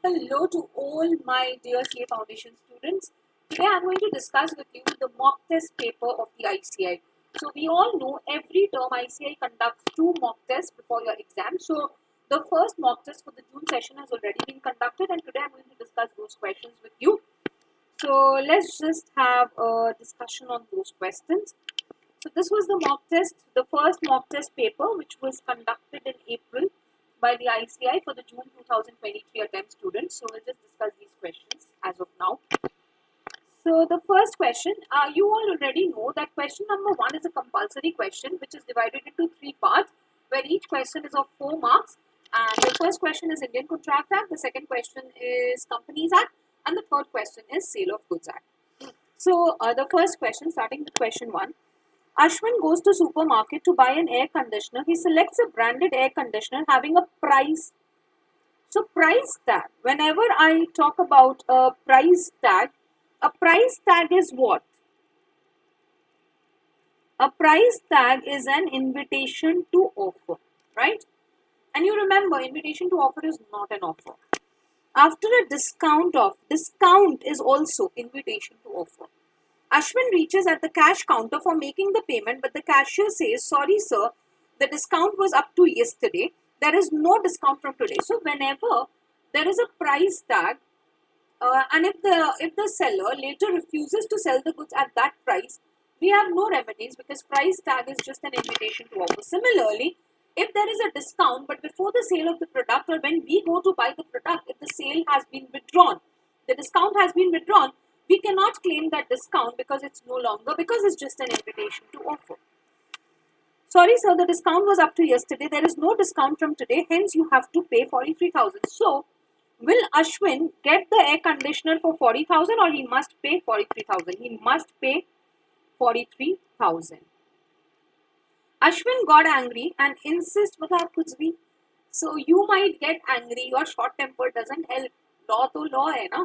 Hello to all my dear CA Foundation students. Today I'm going to discuss with you the mock test paper of the ICI. So we all know every term ICI conducts 2 mock tests before your exam. So the first mock test for the June session has already been conducted and today I'm going to discuss those questions with you. So let's just have a discussion on those questions. So this was the first mock test paper which was conducted in April by the ICI for the June 2023 attempt students. So we'll just discuss these questions as of now. So the first question, you all already know that question number 1 is a compulsory question which is divided into 3 parts where each question is of 4 marks. And the first question is Indian Contract Act, the second question is Companies Act, and the third question is Sale of Goods Act. So the first question, starting with question 1. Ashwin goes to supermarket to buy an air conditioner. He selects a branded air conditioner having a price. So price tag, whenever I talk about a price tag is what? A price tag is an invitation to offer, right? And you remember, invitation to offer is not an offer. After a discount is also invitation to offer. Ashwin reaches at the cash counter for making the payment, but the cashier says, "Sorry, sir, the discount was up to yesterday. There is no discount from today." So whenever there is a price tag, and if the seller later refuses to sell the goods at that price, we have no remedies because price tag is just an invitation to offer. Similarly, if there is a discount, but before the sale of the product or when we go to buy the product, if the sale has been withdrawn, the discount has been withdrawn, we cannot claim that discount because it's no longer, because it's just an invitation to offer. "Sorry sir, the discount was up to yesterday. There is no discount from today. Hence you have to pay 43,000. So will Ashwin get the air conditioner for 40,000 or he must pay 43,000? He must pay 43,000. Ashwin got angry and insists, "Matlab kuch bhi." So you might get angry. Your short temper doesn't help. Law to law hai na,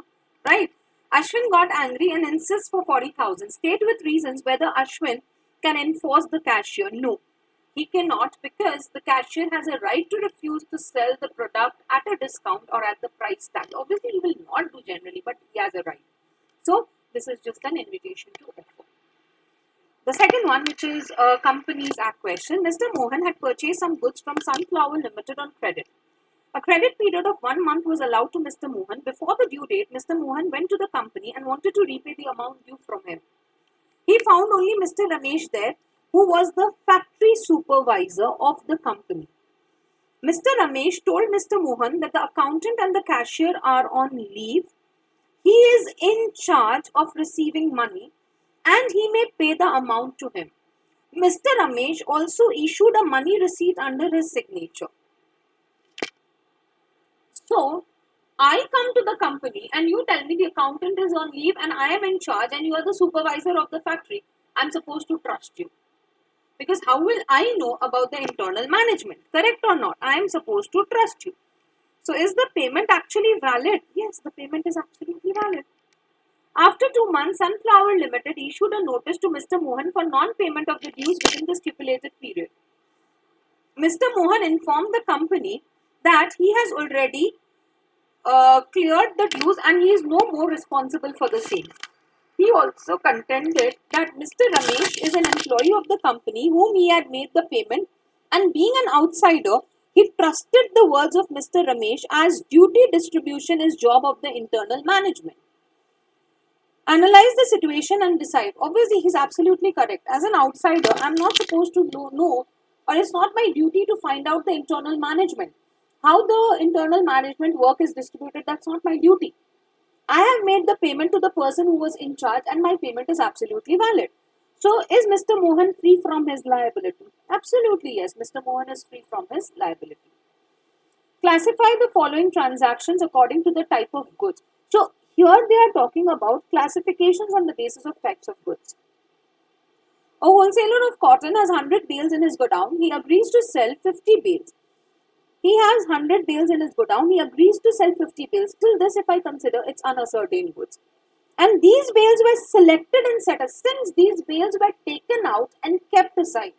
right? Ashwin got angry and insists for 40,000. State with reasons whether Ashwin can enforce the cashier. No, he cannot because the cashier has a right to refuse to sell the product at a discount or at the price tag. Obviously, he will not do generally, but he has a right. So this is just an invitation to offer. The second one, which is a Companies Act question. Mr. Mohan had purchased some goods from Sunflower Limited on credit. A credit period of 1 month was allowed to Mr. Mohan. Before the due date, Mr. Mohan went to the company and wanted to repay the amount due from him. He found only Mr. Ramesh there, who was the factory supervisor of the company. Mr. Ramesh told Mr. Mohan that the accountant and the cashier are on leave. He is in charge of receiving money and he may pay the amount to him. Mr. Ramesh also issued a money receipt under his signature. So, I come to the company and you tell me the accountant is on leave and I am in charge and you are the supervisor of the factory. I am supposed to trust you. Because how will I know about the internal management? Correct or not? I am supposed to trust you. So, is the payment actually valid? Yes, the payment is absolutely valid. After 2 months, Sunflower Limited issued a notice to Mr. Mohan for non-payment of the dues within the stipulated period. Mr. Mohan informed the company that he has already cleared the dues and he is no more responsible for the same. He also contended that Mr. Ramesh is an employee of the company whom he had made the payment, and being an outsider, he trusted the words of Mr. Ramesh as duty distribution is job of the internal management. Analyze the situation and decide. Obviously, he's absolutely correct. As an outsider, I'm not supposed to know, or it's not my duty to find out the internal management. How the internal management work is distributed, that's not my duty. I have made the payment to the person who was in charge and my payment is absolutely valid. So, is Mr. Mohan free from his liability? Absolutely yes, Mr. Mohan is free from his liability. Classify the following transactions according to the type of goods. So, here they are talking about classifications on the basis of types of goods. A wholesaler of cotton has 100 bales in his godown. He agrees to sell 50 bales. He has 100 bales in his godown. He agrees to sell 50 bales. Till this, if I consider, it's unascertained goods. And these bales were selected and set aside. Since these bales were taken out and kept aside,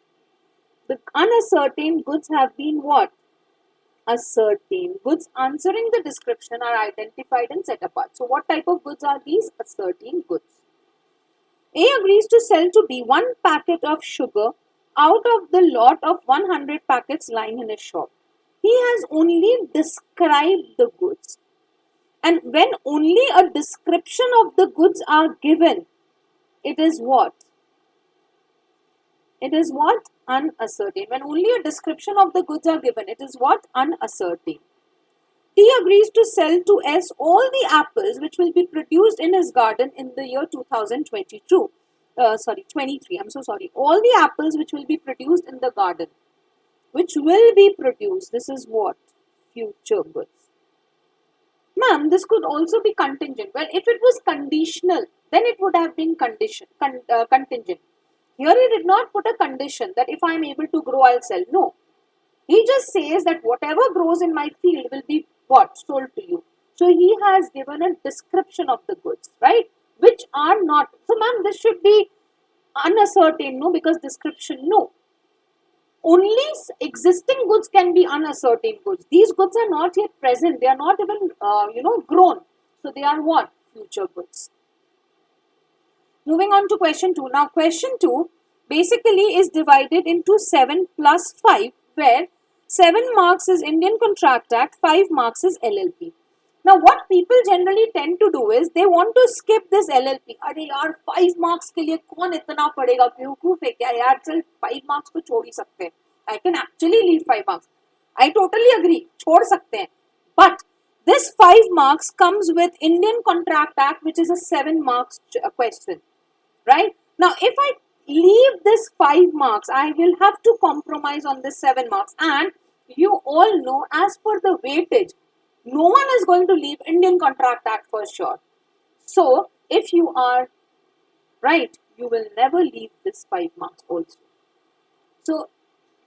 the unascertained goods have been what? Ascertain. Goods answering the description are identified and set apart. So what type of goods are these? Ascertain goods. A agrees to sell to B one packet of sugar out of the lot of 100 packets lying in his shop. He has only described the goods. And when only a description of the goods are given, it is what? It is what? Unascertain. When only a description of the goods are given, it is what? Unascertain. T agrees to sell to S all the apples which will be produced in his garden in the year 2022. 23. I'm so sorry. All the apples which will be produced in the garden. Which will be produced. This is what? Future goods. Ma'am, this could also be contingent. Well, if it was conditional, then it would have been contingent. Here he did not put a condition that if I am able to grow, I'll sell. No. He just says that whatever grows in my field will be what? Sold to you. So he has given a description of the goods, right? Which are not. So ma'am, this should be unascertain, no? Because description, no. Only existing goods can be unascertain goods. These goods are not yet present. They are not even, grown. So they are what? Future goods. Moving on to question 2. Now question 2 basically is divided into 7 plus 5, where 7 marks is Indian Contract Act, 5 marks is LLP. Now what people generally tend to do is they want to skip this LLP. अरे यार 5 marks के लिए कौन इतना पढ़ेगा, बेवकूफ है क्या यार, चल 5 marks को छोड़ ही सकते हैं. I can actually leave 5 marks. I totally agree, छोड़ सकते हैं. But this 5 marks comes with Indian Contract Act, which is a 7 marks question. Right? Now, if I leave this 5 marks, I will have to compromise on this 7 marks. And you all know, as per the weightage, no one is going to leave Indian Contract Act for sure. So, if you are right, you will never leave this 5 marks also. So,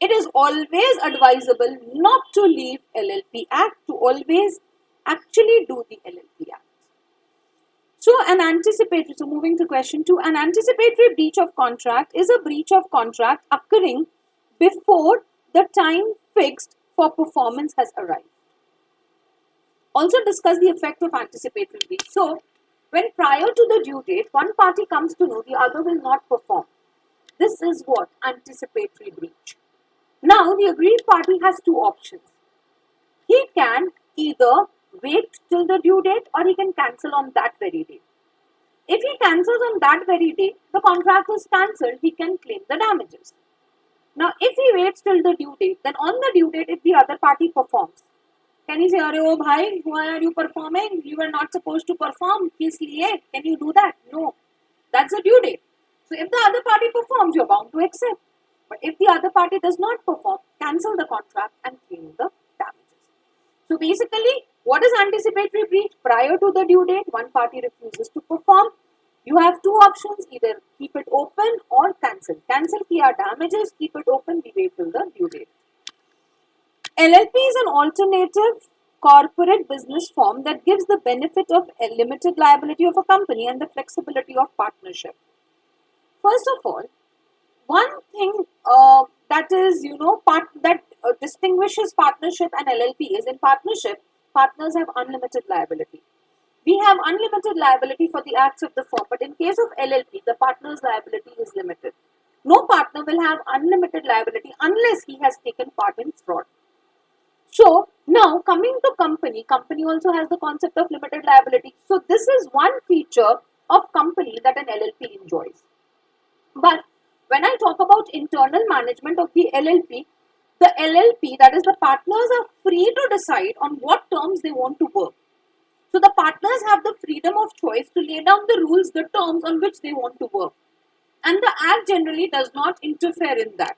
it is always advisable not to leave LLP Act, to always actually do the LLP Act. So, moving to question 2, an anticipatory breach of contract is a breach of contract occurring before the time fixed for performance has arrived. Also discuss the effect of anticipatory breach. So, when prior to the due date, one party comes to know the other will not perform. This is what? Anticipatory breach. Now, the aggrieved party has 2 options. He can either wait till the due date or he can cancel on that very day. If he cancels on that very day, the contract is cancelled, he can claim the damages. Now, if he waits till the due date, then on the due date, if the other party performs, can he say, oh bhai, why are you performing? You were not supposed to perform. Can you do that? No. That's a due date. So, if the other party performs, you're bound to accept. But if the other party does not perform, cancel the contract and claim the damages. So, basically, what is anticipatory breach? Prior to the due date, one party refuses to perform. You have 2 options, either keep it open or cancel. Cancel kiya damages, keep it open, we wait till the due date. LLP is an alternative corporate business form that gives the benefit of a limited liability of a company and the flexibility of partnership. First of all, one thing that is, distinguishes partnership and LLP is in partnership, partners have unlimited liability. We have unlimited liability for the acts of the firm, but in case of LLP, the partner's liability is limited. No partner will have unlimited liability unless he has taken part in fraud. So, now coming to company also has the concept of limited liability. So, this is one feature of company that an LLP enjoys. But when I talk about internal management of the LLP, that is the partners, are free to decide on what terms they want to work. So the partners have the freedom of choice to lay down the rules, the terms on which they want to work. And the Act generally does not interfere in that.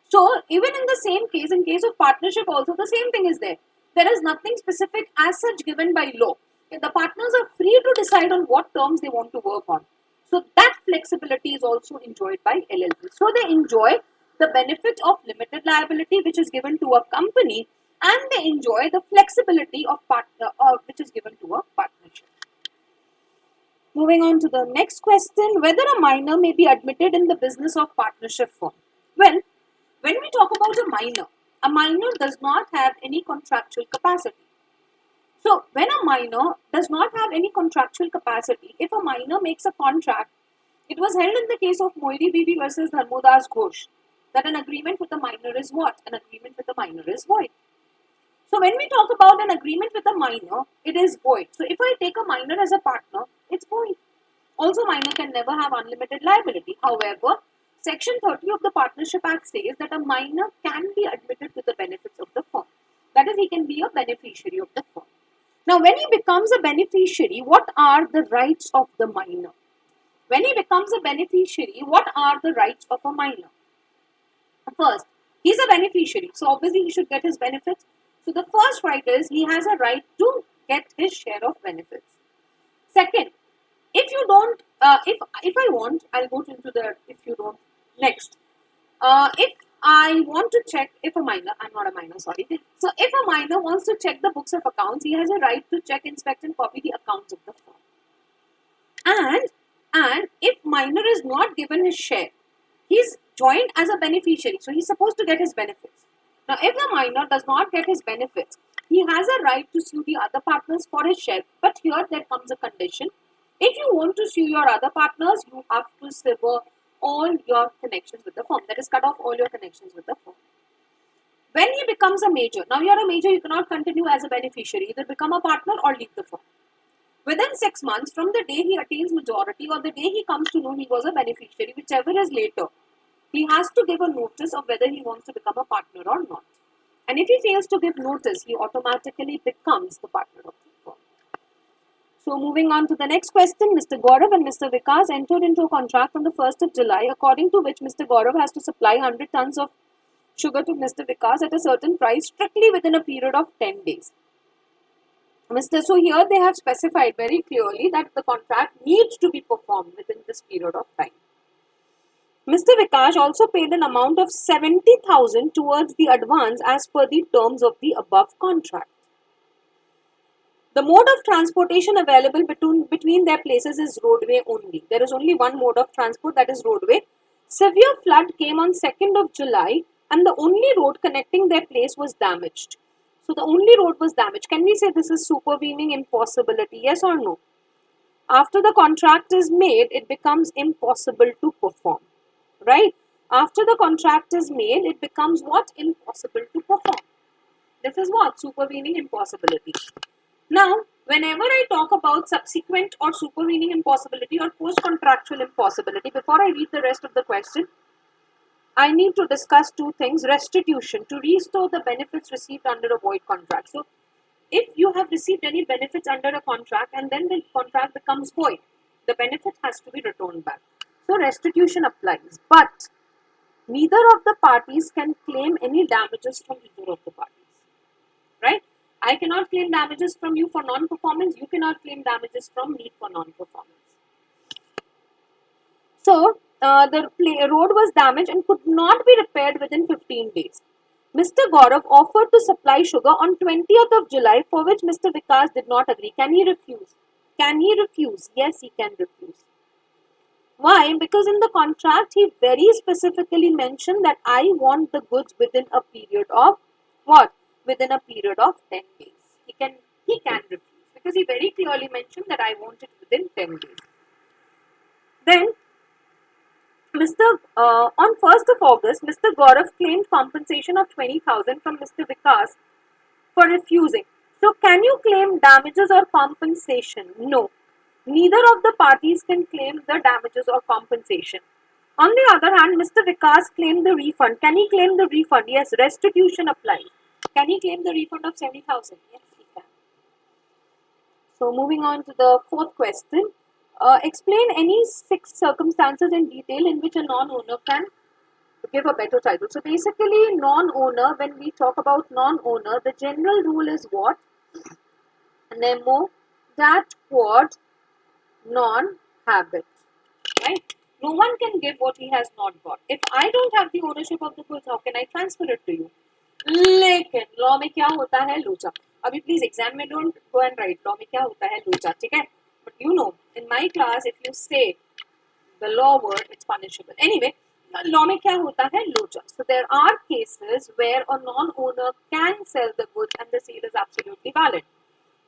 So even in the same case, in case of partnership also, the same thing is there. There is nothing specific as such given by law. The partners are free to decide on what terms they want to work on. So that flexibility is also enjoyed by LLP. So they enjoy the benefit of limited liability which is given to a company, and they enjoy the flexibility of which is given to a partnership. Moving on to the next question, whether a minor may be admitted in the business of partnership firm. Well, when we talk about a minor, a minor does not have any contractual capacity. So when a minor does not have any contractual capacity, if a minor makes a contract, it was held in the case of Moiri Bibi versus Dharmodas Ghosh that an agreement with a minor is what? An agreement with a minor is void. So when we talk about an agreement with a minor, it is void. So if I take a minor as a partner, it's void. Also, minor can never have unlimited liability. However, Section 30 of the Partnership Act says that a minor can be admitted to the benefits of the firm. That is, he can be a beneficiary of the firm. Now, when he becomes a beneficiary, what are the rights of the minor? When he becomes a beneficiary, what are the rights of a minor? First, he's a beneficiary, so obviously he should get his benefits. So the first right is he has a right to get his share of benefits. Second, if you don't, if I want, I'll go into the if you don't next. If I want to check if a minor, I'm not a minor, sorry. So if a minor wants to check the books of accounts, he has a right to check, inspect, and copy the accounts of the firm. And if minor is not given his share, he's joined as a beneficiary, so he's supposed to get his benefits. Now, if the minor does not get his benefits, he has a right to sue the other partners for his share. But here there comes a condition. If you want to sue your other partners, you have to sever all your connections with the firm. That is, cut off all your connections with the firm. When he becomes a major, now you are a major, you cannot continue as a beneficiary. Either become a partner or leave the firm. Within 6 months from the day he attains majority or the day he comes to know he was a beneficiary, whichever is later, he has to give a notice of whether he wants to become a partner or not. And if he fails to give notice, he automatically becomes the partner of the firm. So moving on to the next question, Mr. Gaurav and Mr. Vikas entered into a contract on the 1st of July, according to which Mr. Gaurav has to supply 100 tons of sugar to Mr. Vikas at a certain price strictly within a period of 10 days. So here they have specified very clearly that the contract needs to be performed within this period of time. Mr. Vikas also paid an amount of 70,000 towards the advance as per the terms of the above contract. The mode of transportation available between their places is roadway only. There is only one mode of transport, that is roadway. Severe flood came on 2nd of July and the only road connecting their place was damaged. So the only road was damaged. Can we say this is supervening impossibility? Yes or no? After the contract is made, it becomes impossible to perform. Right? After the contract is made, it becomes what? Impossible to perform. This is what? Supervening impossibility. Now, whenever I talk about subsequent or supervening impossibility or post-contractual impossibility, before I read the rest of the question, I need to discuss two things. Restitution, to restore the benefits received under a void contract. So, if you have received any benefits under a contract and then the contract becomes void, the benefit has to be returned back. So, restitution applies. But, neither of the parties can claim any damages from either of the parties. Right? I cannot claim damages from you for non-performance. You cannot claim damages from me for non-performance. So, the road was damaged and could not be repaired within 15 days. Mr. Gaurav offered to supply sugar on 20th of July, for which Mr. Vikas did not agree. Can he refuse? Can he refuse? Yes, he can refuse. Why? Because in the contract, he very specifically mentioned that I want the goods within a period of what? Within a period of 10 days. He can refuse because he very clearly mentioned that I want it within 10 days. Then, on 1st of August, Mr. Gaurav claimed compensation of 20,000 from Mr. Vikas for refusing. So, can you claim damages or compensation? No. Neither of the parties can claim the damages or compensation. On the other hand, Mr. Vikas claimed the refund. Can he claim the refund? Yes, restitution applies. Can he claim the refund of 70,000? Yes, he can. So, moving on to the fourth question. Explain any 6 circumstances in detail in which a non-owner can give a better title. So, basically, non-owner, when we talk about non-owner, the general rule is what? Nemo, dat, quod, non-habet. Right? No one can give what he has not got. If I don't have the ownership of the goods, how can I transfer it to you? लेकिन law में क्या होता है लोचा. अभी please exam में don't go and right law में क्या होता है लोचा. ठीक है, but you know in my class if you से the law word, it's punishable. Anyway, law में क्या होता है, लोचा. So there are cases where a non-owner can sell the goods and the sale is absolutely valid.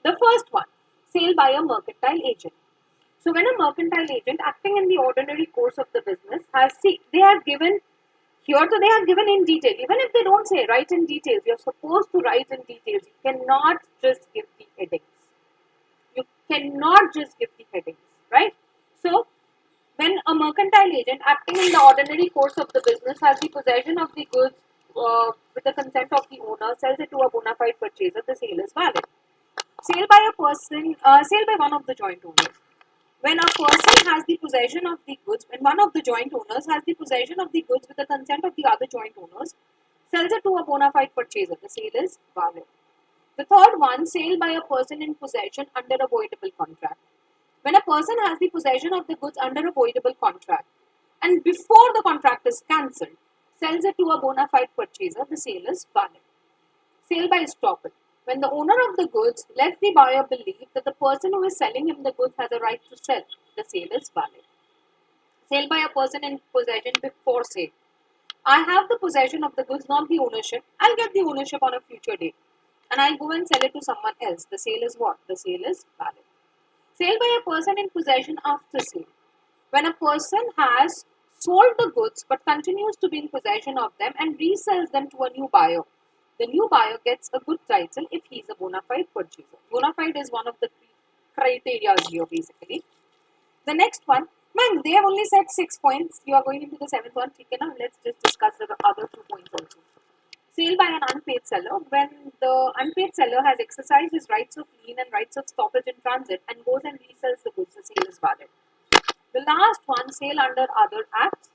The first one, sale by a mercantile agent. So when a mercantile agent acting in the ordinary course of the business has, see, they have given here, so they have given in detail. Even if they don't say write in details, you're supposed to write in details. You cannot just give the headings. You cannot just give the headings, right? So when a mercantile agent acting in the ordinary course of the business has the possession of the goods with the consent of the owner, sells it to a bona fide purchaser, the sale is valid. Sale by a person, sale by one of the joint owners. When a person has the possession of the goods, when one of the joint owners has the possession of the goods with the consent of the other joint owners, sells it to a bona fide purchaser, the sale is valid. The third one, sale by a person in possession under a voidable contract. When a person has the possession of the goods under a voidable contract and before the contract is cancelled, sells it to a bona fide purchaser, the sale is valid. Sale by estoppel. When the owner of the goods lets the buyer believe that the person who is selling him the goods has a right to sell, the sale is valid. Sale by a person in possession before sale. I have the possession of the goods, not the ownership. I'll get the ownership on a future date. And I go and sell it to someone else. The sale is what? The sale is valid. Sale by a person in possession after sale. When a person has sold the goods but continues to be in possession of them and resells them to a new buyer, the new buyer gets a good title if he is a bona fide purchaser. Bona fide is one of the criteria here basically. The next one, man, they have only said 6 points. You are going into the 7th one. Okay, now let's just discuss the other 2 points also. Sale by an unpaid seller. When the unpaid seller has exercised his rights of lien and rights of stoppage in transit and goes and resells the goods, the sale is valid. The last one, sale under other acts.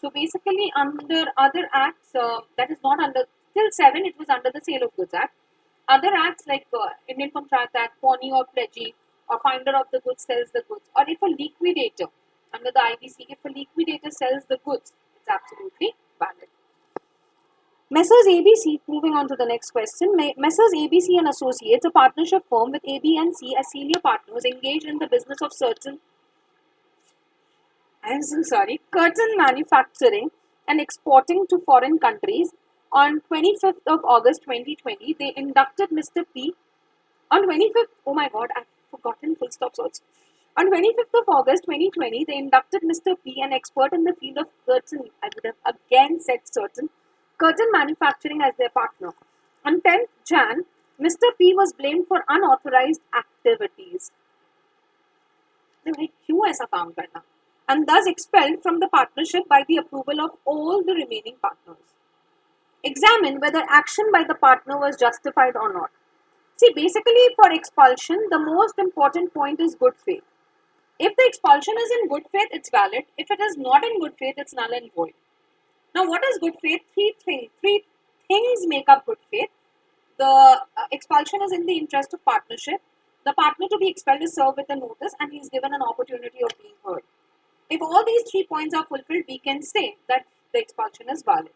So basically, under other acts, that is not under, till 7, it was under the Sale of Goods Act. Other acts like Indian Contract Act, pawnee or pledgee, or finder of the goods sells the goods, or if a liquidator, under the IBC, if a liquidator sells the goods, it's absolutely valid. Messrs ABC, moving on to the next question. Messrs ABC and Associates, a partnership firm with AB and C as senior partners, engaged in the business of curtain manufacturing and exporting to foreign countries. On 25th of August 2020, they inducted Mr. P. On 25th, oh my god, I've forgotten full stops also. On 25th of August 2020, they inducted Mr. P, an expert in the field of curtain, I would have again said certain, curtain manufacturing as their partner. On 10th Jan, Mr. P was blamed for unauthorized activities. क्यों ऐसा काम करना? And thus expelled from the partnership by the approval of all the remaining partners. Examine whether action by the partner was justified or not. See, basically for expulsion, the most important point is good faith. If the expulsion is in good faith, it's valid. If it is not in good faith, it's null and void. Now, what is good faith? Three things make up good faith. The expulsion is in the interest of partnership. The partner to be expelled is served with a notice and he is given an opportunity of being heard. If all these 3 points are fulfilled, we can say that the expulsion is valid.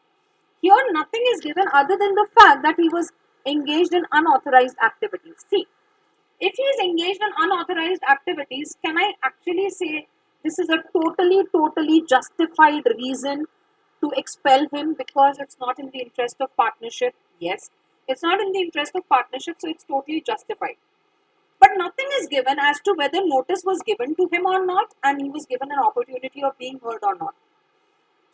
Here, nothing is given other than the fact that he was engaged in unauthorized activities. See, if he is engaged in unauthorized activities, can I actually say this is a totally justified reason to expel him because it's not in the interest of partnership? Yes, it's not in the interest of partnership, so it's totally justified. But nothing is given as to whether notice was given to him or not and he was given an opportunity of being heard or not.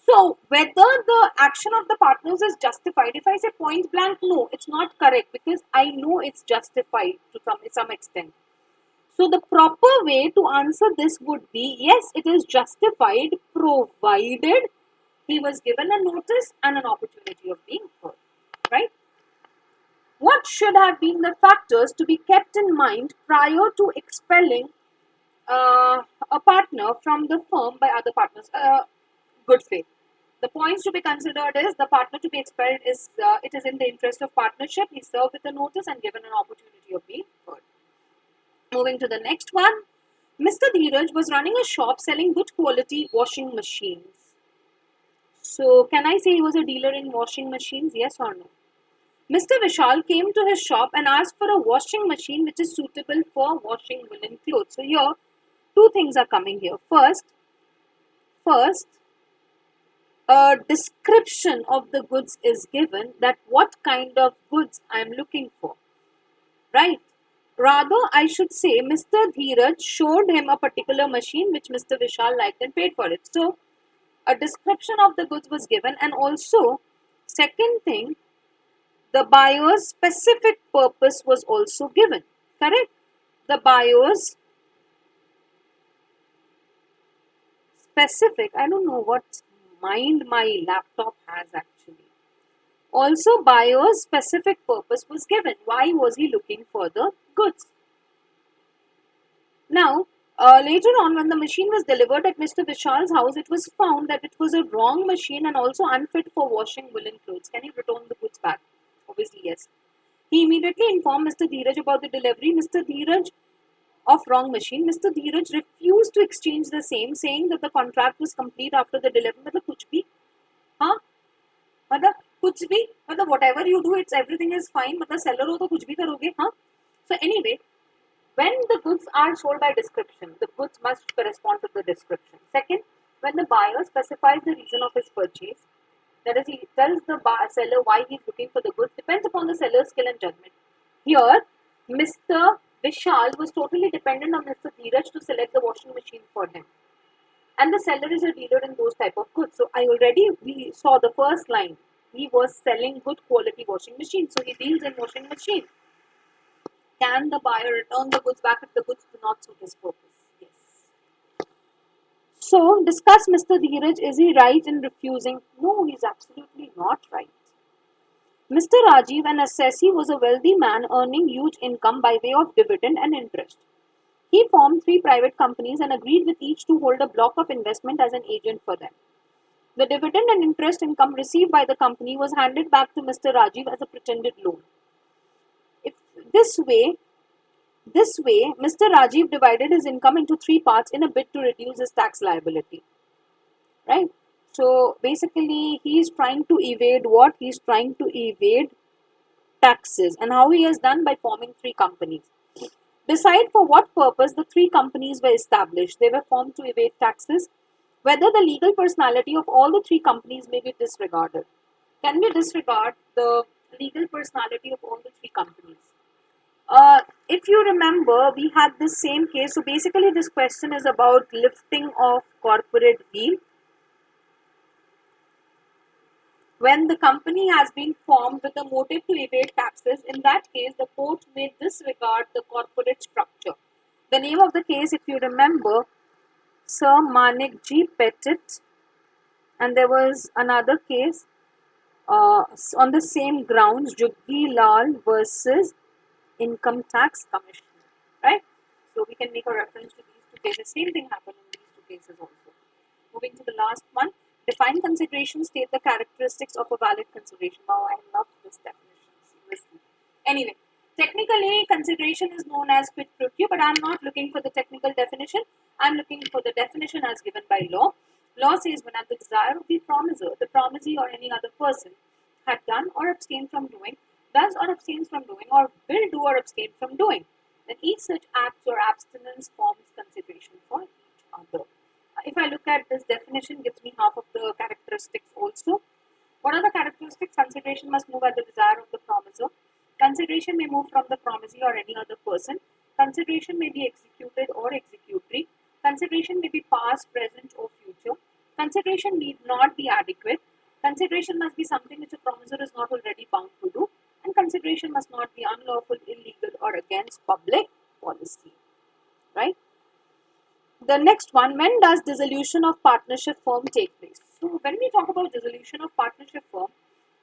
So, whether the action of the partners is justified, if I say point blank, no, it's not correct because I know it's justified to some extent. So, the proper way to answer this would be, yes, it is justified provided he was given a notice and an opportunity of being heard, right? What should have been the factors to be kept in mind prior to expelling a partner from the firm by other partners? Good faith. The points to be considered is the partner to be expelled is it is in the interest of partnership. He served with a notice and given an opportunity of being heard. Moving to the next one. Mr. Dheeraj was running a shop selling good quality washing machines. So, can I say he was a dealer in washing machines? Yes or no? Mr. Vishal came to his shop and asked for a washing machine which is suitable for washing woolen clothes. So here, 2 things are coming here. First, a description of the goods is given, that what kind of goods I am looking for, right? Rather, I should say Mr. Dheeraj showed him a particular machine which Mr. Vishal liked and paid for it. So, a description of the goods was given, and also, second thing, the buyer's specific purpose was also given. Correct? The buyer's specific, I don't know what mind my laptop has actually. Also, buyer's specific purpose was given. Why was he looking for the goods? Now, later on, when the machine was delivered at Mr. Vishal's house, it was found that it was a wrong machine and also unfit for washing woolen clothes. Can you return the goods back? Obviously, yes. He immediately informed Mr. Dheeraj about the delivery. Mr. Dheeraj of wrong machine. Mr. Dheeraj refused to exchange the same, saying that the contract was complete after the delivery. मतलब कुछ भी, हाँ, मतलब कुछ भी, मतलब whatever you do, it's everything is fine. मतलब seller हो तो कुछ भी करोगे, हाँ. So anyway, when the goods are sold by description, the goods must correspond to the description. Second, when the buyer specifies the reason of his purchase, that is, he tells the seller why he is looking for the goods, depends upon the seller's skill and judgment. Here, Mr. Vishal was totally dependent on Mr. Dheeraj to select the washing machine for him. And the seller is a dealer in those type of goods. So we saw the first line. He was selling good quality washing machine. So he deals in washing machine. Can the buyer return the goods back if the goods do not suit his purpose? Yes. So discuss Mr. Dheeraj. Is he right in refusing? No, he's absolutely not right. Mr. Rajiv, an assessee, was a wealthy man earning huge income by way of dividend and interest. He formed 3 private companies and agreed with each to hold a block of investment as an agent for them. The dividend and interest income received by the company was handed back to Mr. Rajiv as a pretended loan. If this way, Mr. Rajiv divided his income into 3 parts in a bid to reduce his tax liability. Right? So basically, he is trying to evade what? He is trying to evade taxes. And how he has done? By forming 3 companies. Decide for what purpose the 3 companies were established. They were formed to evade taxes. Whether the legal personality of all the 3 companies may be disregarded. Can we disregard the legal personality of all the 3 companies? If you remember, we had this same case. So basically, this question is about lifting of corporate veil. When the company has been formed with a motive to evade taxes, in that case, the court may disregard the corporate structure. The name of the case, if you remember, Sir Manik G. Pettit, and there was another case on the same grounds, Juggi Lal versus Income Tax Commission, right? So we can make a reference to these 2 cases. Same thing happened in these 2 cases also. Moving to the last one, define consideration, state the characteristics of a valid consideration. Wow, I love this definition, seriously. Anyway, technically, consideration is known as quid pro quo, but I'm not looking for the technical definition. I'm looking for the definition as given by law. Law says when at the desire of the promiser, the promisee or any other person had done or abstained from doing, does or abstains from doing, or will do or abstain from doing, then each such act or abstinence forms consideration for each other. If I look at this definition, gives me half of the characteristics also. What are the characteristics? Consideration must move at the desire of the promiser. Consideration may move from the promisee or any other person. Consideration may be executed or executory. Consideration may be past, present, or future. Consideration need not be adequate. Consideration must be something which a promiser is not already bound to do. And consideration must not be unlawful, illegal, or against public policy. Right? The next one, when does dissolution of partnership firm take place? So when we talk about dissolution of partnership firm,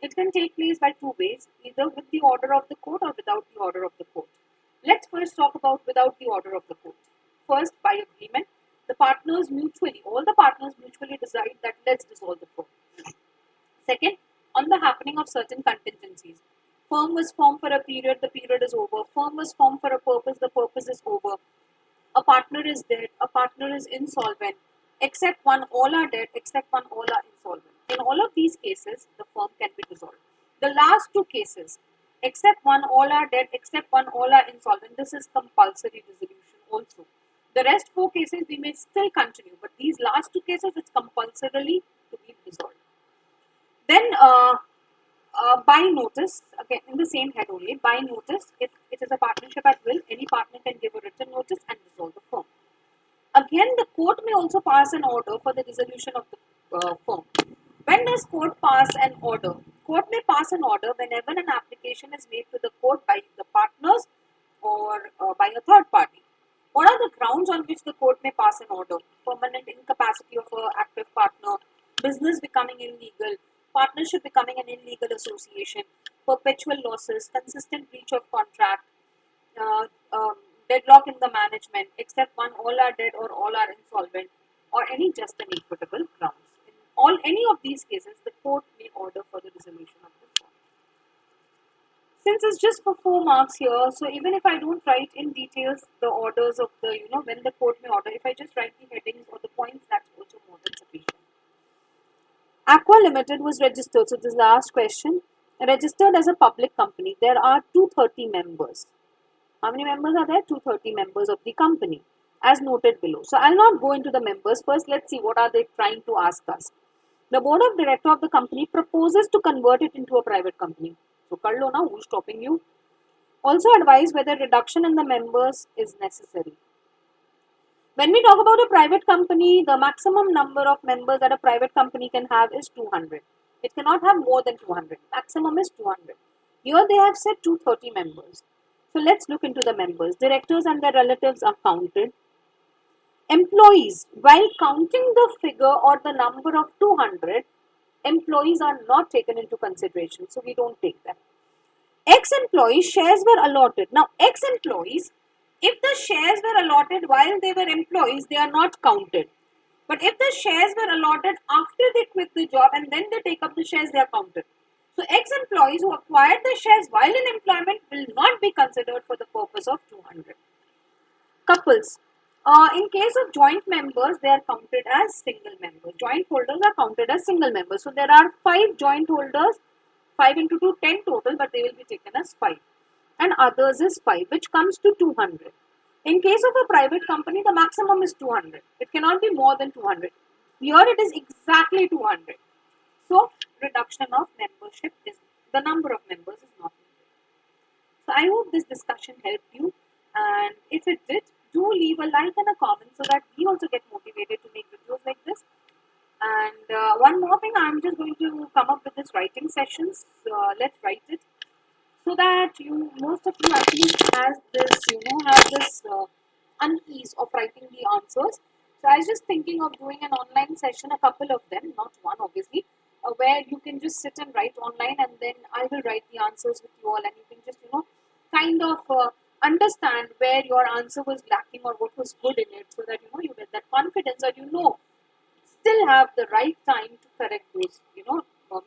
it can take place by 2 ways, either with the order of the court or without the order of the court. Let's first talk about without the order of the court. First, by agreement, all the partners mutually decide that let's dissolve the firm. Second, on the happening of certain contingencies. Firm was formed for a period, the period is over. Firm was formed for a purpose, the purpose is over. A partner is dead, a partner is insolvent, except one, all are dead, except one, all are insolvent. In all of these cases, the firm can be dissolved. The last 2 cases, except one, all are dead, except one, all are insolvent, this is compulsory dissolution also. The rest 4 cases we may still continue, but these last 2 cases, it's compulsorily to be dissolved. Then by notice, again in the same head only, by notice, if it is a partnership at will, any partner can give a written notice and dissolve the firm. Again, the court may also pass an order for the dissolution of the firm. When does court pass an order? Court may pass an order whenever an application is made to the court by the partners or by a third party. What are the grounds on which the court may pass an order? Permanent incapacity of an active partner, business becoming illegal, partnership becoming an illegal association, perpetual losses, consistent breach of contract, uh, um, deadlock in the management, except one, all are dead or all are insolvent, or any just and equitable grounds. In all any of these cases, the court may order for the dissolution of the firm. Since it's just for 4 marks here, so even if I don't write in details the orders of the, when the court may order, if I just write the headings or the points, that's also more than sufficient. Aqua Limited was registered, so this is the last question. Registered as a public company, there are 230 members. How many members are there? 230 members of the company, as noted below. So I'll not go into the members. First, let's see what are they trying to ask us. The board of director of the company proposes to convert it into a private company. So kar lo na, who's stopping you? Also advise whether reduction in the members is necessary. When we talk about a private company, the maximum number of members that a private company can have is 200. It cannot have more than 200. Maximum is 200. Here they have said 230 members. So let's look into the members. Directors and their relatives are counted. Employees, while counting the figure or the number of 200, employees are not taken into consideration. So we don't take them. Ex-employees shares were allotted. Now, ex-employees, if the shares were allotted while they were employees, they are not counted. But if the shares were allotted after they quit the job and then they take up the shares, they are counted. So, ex-employees who acquired the shares while in employment will not be considered for the purpose of 200. Couples. In case of joint members, they are counted as single members. Joint holders are counted as single members. So, there are 5 joint holders, 5 into 2, 10 total, but they will be taken as 5. And others is 5, which comes to 200. In case of a private company, the maximum is 200. It cannot be more than 200. Here it is exactly 200. So, reduction of membership is, the number of members is not needed. So, I hope this discussion helped you. And if it did, do leave a like and a comment so that we also get motivated to make videos like this. And one more thing, I'm just going to come up with this writing sessions. Let's write it so that most of you actually have this unease of writing the answers. So I was just thinking of doing an online session, a couple of them, not one obviously, where you can just sit and write online, and then I will write the answers with you all, and you can just kind of understand where your answer was lacking or what was good in it, so that you get that confidence, or still have the right time to correct those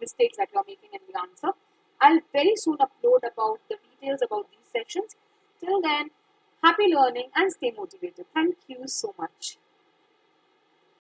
mistakes that you're making in the answer. I'll very soon upload about the details about these sessions. Till then, happy learning and stay motivated. Thank you so much.